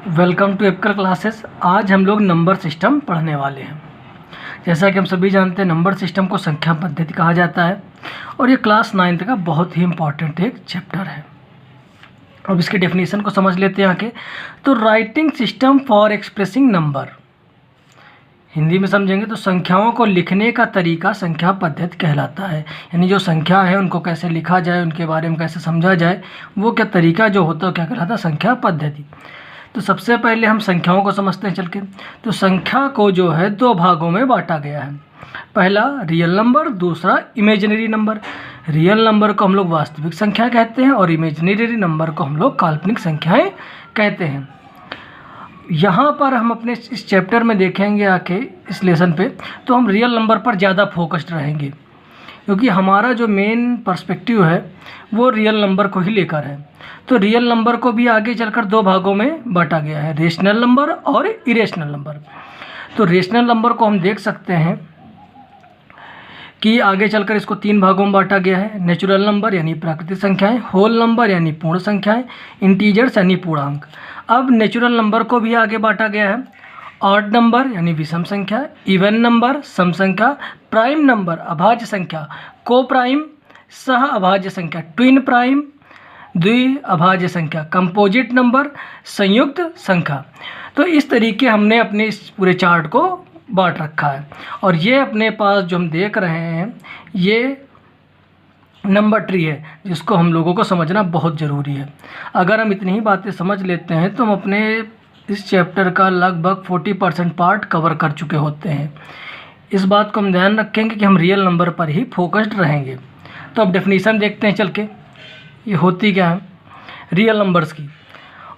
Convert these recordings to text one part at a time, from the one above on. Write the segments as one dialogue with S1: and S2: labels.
S1: Welcome to apical classes. आज हम लोग नंबर सिस्टम पढ़ने वाले हैं। जैसा कि हम सभी जानते हैं, नंबर सिस्टम को संख्या पद्धति कहा जाता है और ये क्लास 9th का बहुत ही इम्पॉर्टेंट एक चैप्टर है। अब इसके डेफिनेशन को समझ लेते हैं आके। तो writing system for expressing number, Hindi में समझेंगे तो संख्याओं को लिखने का तरीका संख्या पद्धति कहलाता है। यानी जो संख्या है उनको कैसे लिखा जाए, उनके बारे में कैसे समझा जाए, वो क्या तरीका जो होता है क्या कहलाता है, संख्या पद्धति। तो सबसे पहले हम संख्याओं को समझते हैं चल के। तो संख्या को जो है दो भागों में बांटा गया है। पहला रियल नंबर, दूसरा इमेजिनरी नंबर। रियल नंबर को हम लोग वास्तविक संख्या कहते हैं और इमेजिनरी नंबर को हम लोग काल्पनिक संख्याएं कहते हैं। यहाँ पर हम अपने इस चैप्टर में देखेंगे आके इस लेसन पे, तो हम रियल नंबर पर ज़्यादा फोकस्ड रहेंगे क्योंकि हमारा जो मेन पर्सपेक्टिव है वो रियल नंबर को ही लेकर है। तो रियल नंबर को भी आगे चलकर दो भागों में बांटा गया है, रेशनल नंबर और इरेशनल नंबर। तो रेशनल नंबर को हम देख सकते हैं कि आगे चलकर इसको तीन भागों में बांटा गया है। नेचुरल नंबर यानी प्राकृतिक संख्याएं, होल नंबर यानी पूर्ण संख्याएं, इंटीजर्स यानी पूर्णांक। अब नेचुरल नंबर को भी आगे बांटा गया है। ऑड नंबर यानी विषम संख्या, इवन नंबर सम संख्या, प्राइम नंबर अभाज्य संख्या, को प्राइम सह अभाज्य संख्या, ट्विन प्राइम द्वि अभाज्य संख्या, कंपोजिट नंबर संयुक्त संख्या। तो इस तरीके हमने अपने इस पूरे चार्ट को बांट रखा है। और ये अपने पास जो हम देख रहे हैं ये नंबर ट्री है, जिसको हम लोगों को समझना बहुत ज़रूरी है। अगर हम इतनी ही बातें समझ लेते हैं तो हम अपने इस चैप्टर का लगभग 40% पार्ट कवर कर चुके होते हैं। इस बात को हम ध्यान रखेंगे कि हम रियल नंबर पर ही फोकस्ड रहेंगे। तो अब डेफिनेशन देखते हैं चल के, ये होती क्या है रियल नंबर्स की।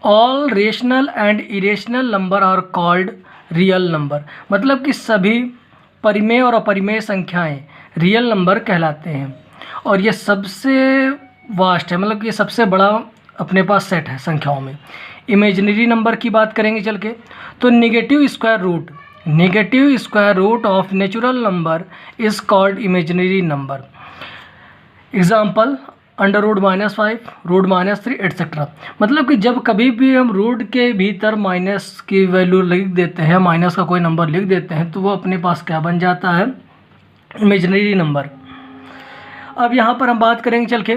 S1: All rational and irrational number are called real number. मतलब कि सभी परिमेय और अपरिमेय संख्याएं रियल नंबर कहलाते हैं। और ये सबसे वास्ट है, मतलब कि ये सबसे बड़ा अपने पास सेट है संख्याओं में। इमेजिनरी नंबर की बात करेंगे चल के, तो negative square root of natural number is called imaginary number. Example under -5, √-3 etcetera. मतलब कि जब कभी भी हम रूट के भीतर माइनस की वैल्यू लिख देते हैं, माइनस का कोई नंबर लिख देते हैं, तो वो अपने पास क्या बन जाता है, इमेजिनरी नंबर। अब यहाँ पर हम बात करेंगे चल के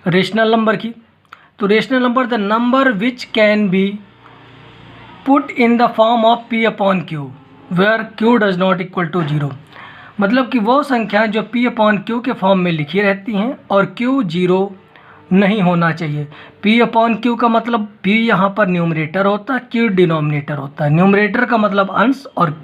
S1: रेशनल नंबर की। तो rational number the number which can be put in the form of P/Q where Q does not equal to 0। मतलब कि वो संख्याएं जो P/Q के फॉर्म में लिखी रहती हैं और Q 0 नहीं होना चाहिए। P/Q का मतलब P यहाँ पर न्यूमरेटर होता है, Q डिनोमिनेटर होता है। न्यूमरेटर का मतलब अंश और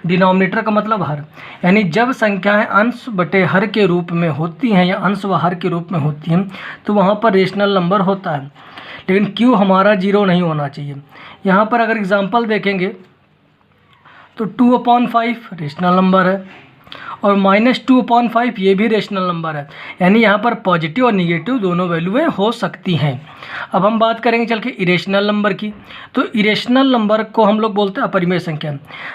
S1: डिनोमिनेटर का मतलब हर। यानी जब संख्याएं अंश बटे हर के रूप में होती हैं या अंश व हर के रूप में होती हैं तो वहाँ पर रेशनल नंबर होता है, लेकिन Q हमारा 0 नहीं होना चाहिए। यहाँ पर अगर एग्जांपल देखेंगे तो 2/5 रेशनल नंबर है और -2/5 ये भी रेशनल नंबर है। यानी यहाँ पर पॉजिटिव और निगेटिव दोनों वैल्यूएं हो सकती हैं। अब हम बात करेंगे चल के इरेशनल नंबर की। तो इरेशनल नंबर को हम लोग बोलते हैं अपरिमेय संख्या।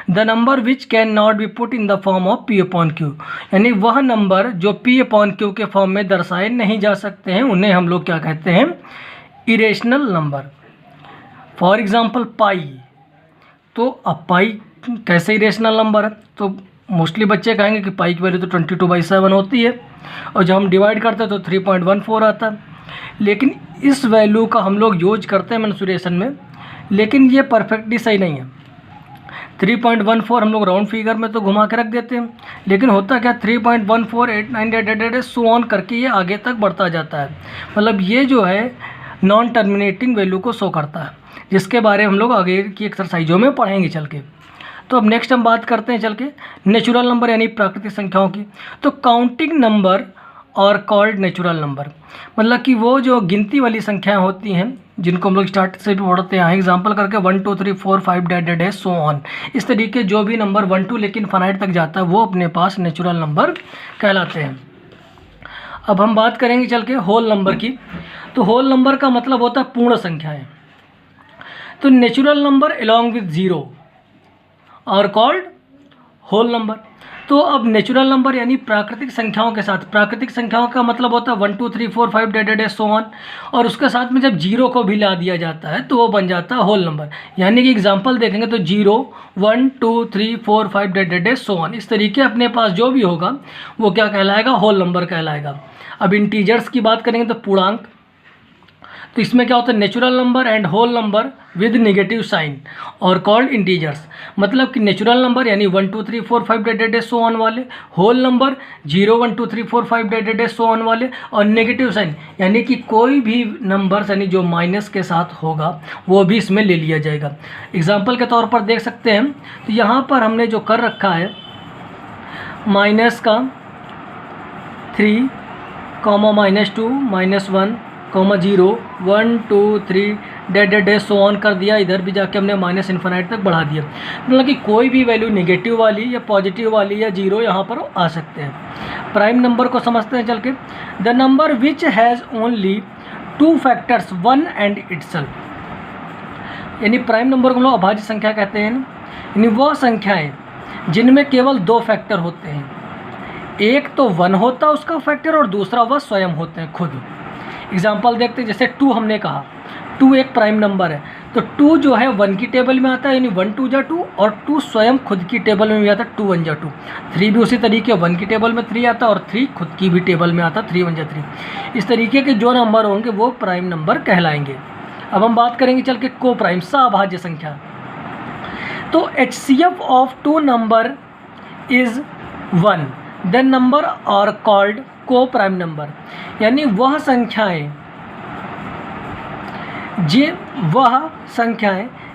S1: The number which can not be put in the form of P/Q। यानी वह नंबर जो P/Q के फॉर्म में दर्शाए नहीं जा सकते हैं उन्हें हम लोग क्या कहते हैं, इरेशनल नंबर। फॉर एग्जाम्पल पाई। तो अब पाई कैसे इरेशनल नंबर है, तो मोस्टली बच्चे कहेंगे कि पाई की वैल्यू तो 22/7 होती है और जब हम डिवाइड करते हैं तो 3.14 आता है। लेकिन इस वैल्यू का हम लोग यूज करते हैं मेंसुरेशन में, लेकिन ये परफेक्टली सही नहीं है। 3.14 हम लोग राउंड फिगर में तो घुमा के रख देते हैं, लेकिन होता क्या 3.14 898 सो ऑन करके ये आगे तक बढ़ता जाता है। मतलब ये जो है नॉन टर्मिनेटिंग वैल्यू को शो करता है, जिसके बारे में हम लोग आगे की एक्सरसाइजों में पढ़ेंगे चल के। तो अब नेक्स्ट हम बात करते हैं चल के नेचुरल नंबर यानी प्राकृतिक संख्याओं की। तो काउंटिंग नंबर और कॉल्ड नेचुरल नंबर, मतलब कि वो जो गिनती वाली संख्याएं होती हैं जिनको हम लोग स्टार्ट से भी पढ़ते हैं, एग्जांपल करके 1 2 3 4 5 डैड सो ऑन। इस तरीके जो भी नंबर 1 2 लेकिन इनफाइनाइट तक जाता है वो अपने पास नेचुरल नंबर कहलाते हैं। अब हम बात करेंगे चल के होल नंबर की। तो होल नंबर का मतलब होता है पूर्ण संख्याएँ। तो नेचुरल नंबर अलॉन्ग विथ 0 और कॉल्ड होल नंबर। तो अब नेचुरल नंबर यानी प्राकृतिक संख्याओं के साथ, प्राकृतिक संख्याओं का मतलब होता है 1 2 3 4 5 डेडेड सो ऑन, और उसके साथ में जब जीरो को भी ला दिया जाता है तो वो बन जाता है होल नंबर। यानी कि एग्जांपल देखेंगे तो 0 1 2 3 4 5 डेडेड सो ऑन, इस तरीके अपने पास जो भी होगा वो क्या कहलाएगा, होल नंबर कहलाएगा। अब इंटीजर्स की बात करेंगे तो पूर्णांक, तो इसमें क्या होता है, natural number and whole number with negative sign और कॉल्ड इंटीजर्स। मतलब कि नेचुरल नंबर यानी 1 2 3 4 5 डेडेड सो ऑन वाले, होल नंबर 0 1 2 3 4 5 डेडेड सो ऑन वाले, और नेगेटिव साइन यानी कि कोई भी नंबर यानी जो माइनस के साथ होगा वो भी इसमें ले लिया जाएगा। एग्जाम्पल के तौर पर देख सकते हैं, तो यहाँ पर हमने जो कर रखा है माइनस का 3 -2 -1 0 1 2 3 डेड सो ऑन कर दिया। इधर भी जाके हमने माइनस इन्फिनाइट तक बढ़ा दिया। मतलब कि कोई भी वैल्यू नेगेटिव वाली या पॉजिटिव वाली या जीरो यहाँ पर आ सकते हैं। प्राइम नंबर को समझते हैं चल के। The number which has only 2 factors 1 and itself, यानी प्राइम नंबर को हम लोग अभाज्य संख्या कहते हैं। यानी वह संख्याएँ जिनमें केवल 2 फैक्टर होते हैं, एक तो 1 होता है उसका फैक्टर और दूसरा वह स्वयं होते हैं खुद। एग्जाम्पल देखते हैं, जैसे 2 हमने कहा, 2 एक प्राइम नंबर है, तो 2 जो है 1 की टेबल में आता है, यानी 1 2 जा 2, और 2 स्वयं खुद की टेबल में भी आता है, 2 1 जा 2। 3 भी उसी तरीके 1 की टेबल में 3 आता है और 3 खुद की भी टेबल में आता है, 3 1 जा 3। इस तरीके के जो नंबर होंगे वो प्राइम नंबर कहलाएंगे। अब हम बात करेंगे चल के को प्राइम सह संख्या। तो HCF of 2 number is 1, then number are called coprime number. यानी वह संख्याएं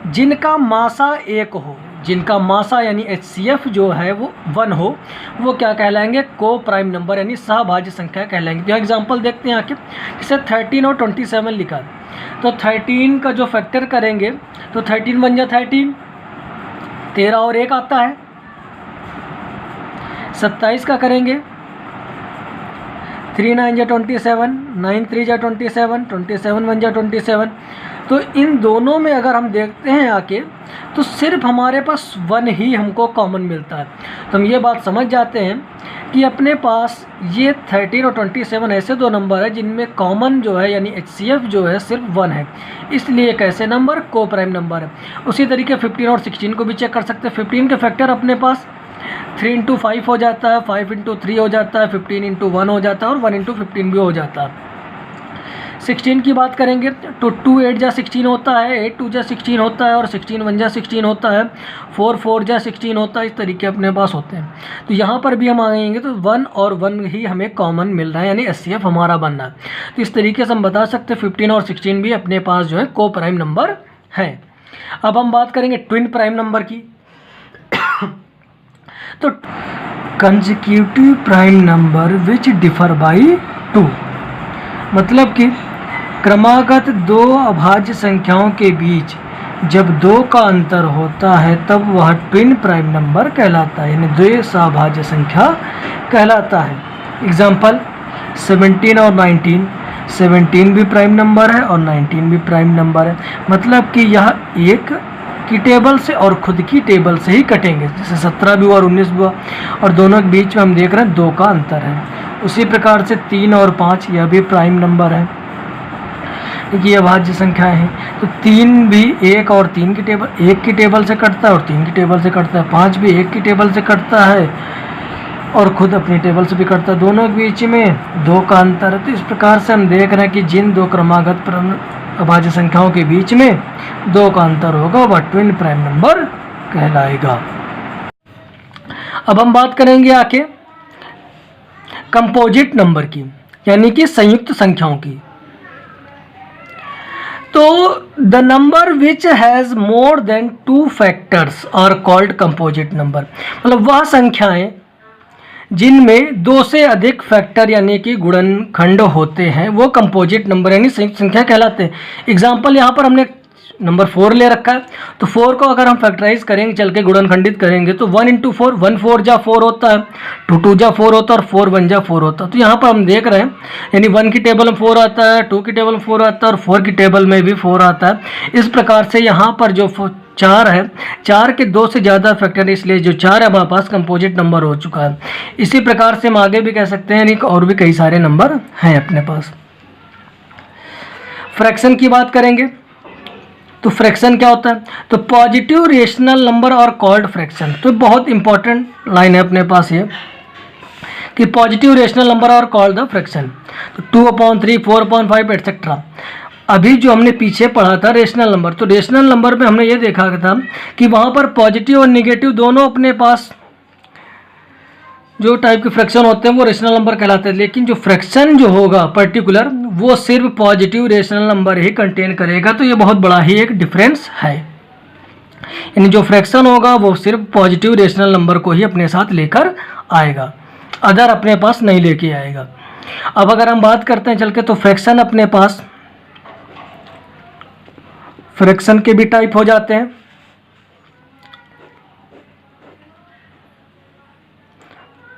S1: जिनका मासा 1 हो, जिनका मासा यानी HCF जो है वो 1 हो, वो क्या कहलाएंगे, को प्राइम नंबर यानी सहभाज्य संख्या कहलाएंगे। तो एग्जांपल देखते हैं आके, जैसे 13 और 27 लिखा, तो 13 का जो फैक्टर करेंगे तो 13 1 जा 13, 13 और 1 आता है। 27 का करेंगे 3 9 जा 27, 9 3 जा 27, 27 1 जा 27। तो इन दोनों में अगर हम देखते हैं आके, तो सिर्फ हमारे पास 1 ही हमको कॉमन मिलता है। तो हम ये बात समझ जाते हैं कि अपने पास ये 13 और 27 ऐसे 2 नंबर है जिनमें कॉमन जो है यानी HCF जो है सिर्फ 1 है, इसलिए एक ऐसे नंबर को प्राइम नंबर है। उसी तरीके 15 और 16 को भी चेक कर सकते हैं। 15 के फैक्टर अपने पास 3 × 5 हो जाता है, 5 × 3 हो जाता है, 15 × 1 हो जाता है और 1 × 15 भी हो जाता है। 16 की बात करेंगे तो 2 8 जा 16 होता है, 8 2 जा 16 होता है और 16 1 जा 16 होता है, 4 4 जा 16 होता है। इस तरीके अपने पास होते हैं। तो यहाँ पर भी हम आएंगे तो 1 और 1 ही हमें कॉमन मिल रहा है, यानी HCF हमारा बनना है। तो इस तरीके से हम बता सकते हैं 15 और 16 भी अपने पास जो है को प्राइम नंबर है। अब हम बात करेंगे ट्विन प्राइम नंबर की। तो consecutive prime number which differ by 2, मतलब कि क्रमागत 2 अभाज्य संख्याओं के बीच जब 2 का अंतर होता है तब वह ट्विन प्राइम नंबर कहलाता है, यानी 2 सहभाज्य संख्या कहलाता है। एग्जाम्पल 17 और 19, 17 भी प्राइम नंबर है और 19 भी प्राइम नंबर है। मतलब कि यह एक की टेबल से और खुद की टेबल से ही कटेंगे, जैसे 17 भी हुआ और 19 भी हुआ, और दोनों के बीच में हम देख रहे हैं 2 का अंतर है। उसी प्रकार से 3 और 5 यह भी प्राइम नंबर है, क्योंकि ये अभाज्य संख्याएं हैं। तो 3 भी 1 और 3 की टेबल, 1 की टेबल से कटता है और 3 की टेबल से कटता है। 5 भी 1 की टेबल से कटता है और खुद अपनी टेबल से भी कटता है, दोनों के बीच में 2 का अंतर है। तो इस प्रकार से हम देख रहे हैं कि जिन 2 क्रमागत अभाज्य संख्याओं के बीच में 2 का अंतर होगा वह ट्विन प्राइम नंबर कहलाएगा। अब हम बात करेंगे आके कंपोजिट नंबर की, यानी कि संयुक्त संख्याओं की। तो the number which has more than 2 factors are called composite number, मतलब वह संख्याएं जिनमें 2 से अधिक फैक्टर यानी कि गुणनखंड होते हैं वो कंपोजिट नंबर यानी संयुक्त संख्या कहलाते हैं। एग्जाम्पल यहाँ पर हमने नंबर 4 ले रखा है, तो 4 को अगर हम फैक्टराइज करेंगे, चल के गुणनखंडित करेंगे, तो 1 × 4 1 4 जा 4 होता है, 2 2 जा 4 होता है और 4 1 जा 4 होता है। तो यहाँ पर हम देख रहे हैं यानी 1 की टेबल में 4 आता है, 2 की टेबल में 4 आता है और 4 की टेबल में भी 4 आता है। इस प्रकार से यहाँ पर जो 4 है, 4 के 2 से ज़्यादा फैक्टर, इसलिए जो 4 है हमारे पास कंपोजिट नंबर हो चुका है। इसी प्रकार से हम आगे भी कह सकते हैं, यानी और भी कई सारे नंबर हैं अपने पास। फ्रैक्शन की बात करेंगे तो फ्रैक्शन क्या होता है, तो पॉजिटिव रेशनल नंबर और कॉल्ड फ्रैक्शन। तो बहुत इंपॉर्टेंट लाइन है अपने पास ये कि पॉजिटिव रेशनल नंबर और कॉल्ड द फ्रैक्शन। तो 2/3, 4/5 एटसेट्रा। अभी जो हमने पीछे पढ़ा था रेशनल नंबर, तो रेशनल नंबर में हमने ये देखा था कि वहाँ पर पॉजिटिव और निगेटिव दोनों अपने पास जो टाइप के फ्रैक्शन होते हैं वो रेशनल नंबर कहलाते हैं। लेकिन जो फ्रैक्शन जो होगा पर्टिकुलर वो सिर्फ पॉजिटिव रेशनल नंबर ही कंटेन करेगा। तो ये बहुत बड़ा ही एक डिफरेंस है, यानी जो फ्रैक्शन होगा वो सिर्फ पॉजिटिव रेशनल नंबर को ही अपने साथ लेकर आएगा, अदर अपने पास नहीं लेके आएगा। अब अगर हम बात करते हैं चल के, तो फ्रैक्शन अपने पास फ्रैक्शन के भी टाइप हो जाते हैं।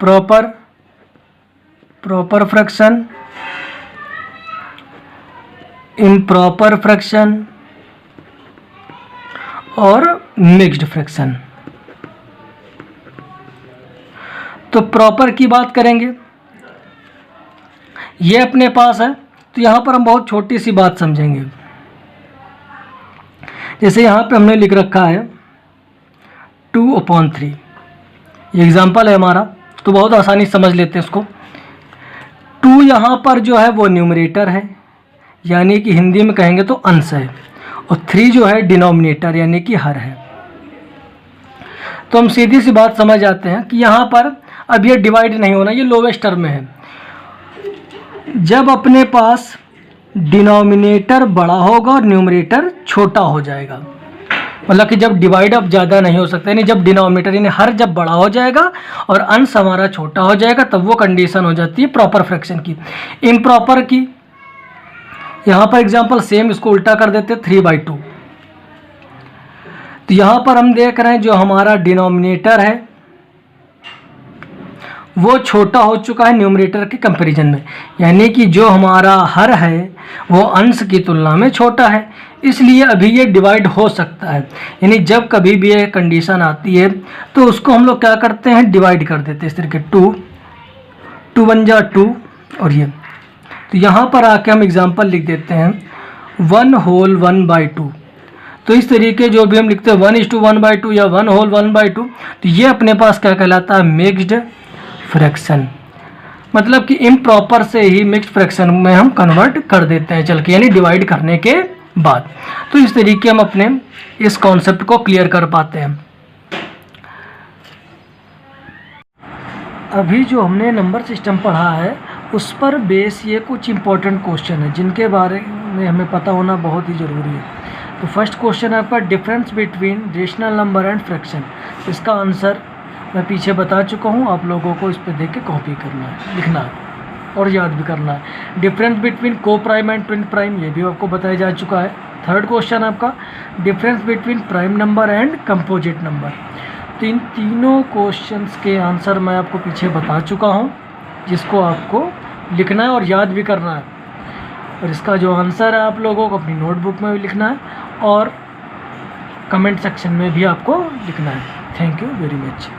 S1: प्रॉपर फ्रैक्शन, इम्प्रॉपर फ्रैक्शन और मिक्स्ड फ्रैक्शन। तो प्रॉपर की बात करेंगे, ये अपने पास है। तो यहाँ पर हम बहुत छोटी सी बात समझेंगे, जैसे यहाँ पे हमने लिख रखा है 2/3, ये एग्जाम्पल है हमारा, तो बहुत आसानी समझ लेते हैं इसको। 2 यहाँ पर जो है वो न्यूमरेटर है, यानी कि हिंदी में कहेंगे तो अंश है, और 3 जो है डिनोमिनेटर यानी कि हर है। तो हम सीधी सी बात समझ जाते हैं कि यहाँ पर अब ये डिवाइड नहीं होना, ये लोवेस्ट टर्म में है। जब अपने पास डिनोमिनेटर बड़ा होगा और न्यूमरेटर छोटा हो जाएगा, मतलब कि जब डिवाइड अब ज़्यादा नहीं हो सकता, यानी जब डिनोमिनेटर यानी हर जब बड़ा हो जाएगा और अंश हमारा छोटा हो जाएगा, तब वो कंडीशन हो जाती है प्रॉपर फ्रैक्शन की। इम्प्रॉपर की यहाँ पर एग्जांपल सेम, इसको उल्टा कर देते 3/2। तो यहाँ पर हम देख रहे हैं जो हमारा डिनोमिनेटर है वो छोटा हो चुका है न्यूमरेटर के कंपैरिजन में, यानी कि जो हमारा हर है वो अंश की तुलना में छोटा है, इसलिए अभी ये डिवाइड हो सकता है। यानी जब कभी भी ये कंडीशन आती है तो उसको हम लोग क्या करते हैं, डिवाइड कर देते हैं इस तरीके 2 1 जा 2 और ये। तो यहाँ पर आके हम एग्जांपल लिख देते हैं 1/1/2। तो इस तरीके जो भी हम लिखते हैं 1:1/2 या 1/1/2, तो ये अपने पास क्या कहलाता है, मिक्स्ड फ्रैक्शन। मतलब कि इम्प्रॉपर से ही मिक्स्ड फ्रैक्शन में हम कन्वर्ट कर देते हैं चल के, यानी डिवाइड करने के बाद। तो इस तरीके हम अपने इस कॉन्सेप्ट को क्लियर कर पाते हैं। अभी जो हमने नंबर सिस्टम पढ़ा है उस पर बेस ये कुछ इंपॉर्टेंट क्वेश्चन है जिनके बारे में हमें पता होना बहुत ही ज़रूरी है। तो फर्स्ट क्वेश्चन है आपका difference between rational number and fraction. इसका आंसर मैं पीछे बता चुका हूँ, आप लोगों को इस पर देख के कॉपी करना है, लिखना है और याद भी करना है। डिफरेंस बिटवीन को प्राइम एंड ट्विन प्राइम, ये भी आपको बताया जा चुका है। थर्ड क्वेश्चन आपका difference between prime number and composite number. तो इन तीनों क्वेश्चंस के आंसर मैं आपको पीछे बता चुका हूँ, जिसको आपको लिखना है और याद भी करना है। और इसका जो आंसर है आप लोगों को अपनी नोटबुक में भी लिखना है और कमेंट सेक्शन में भी आपको लिखना है। Thank you very much.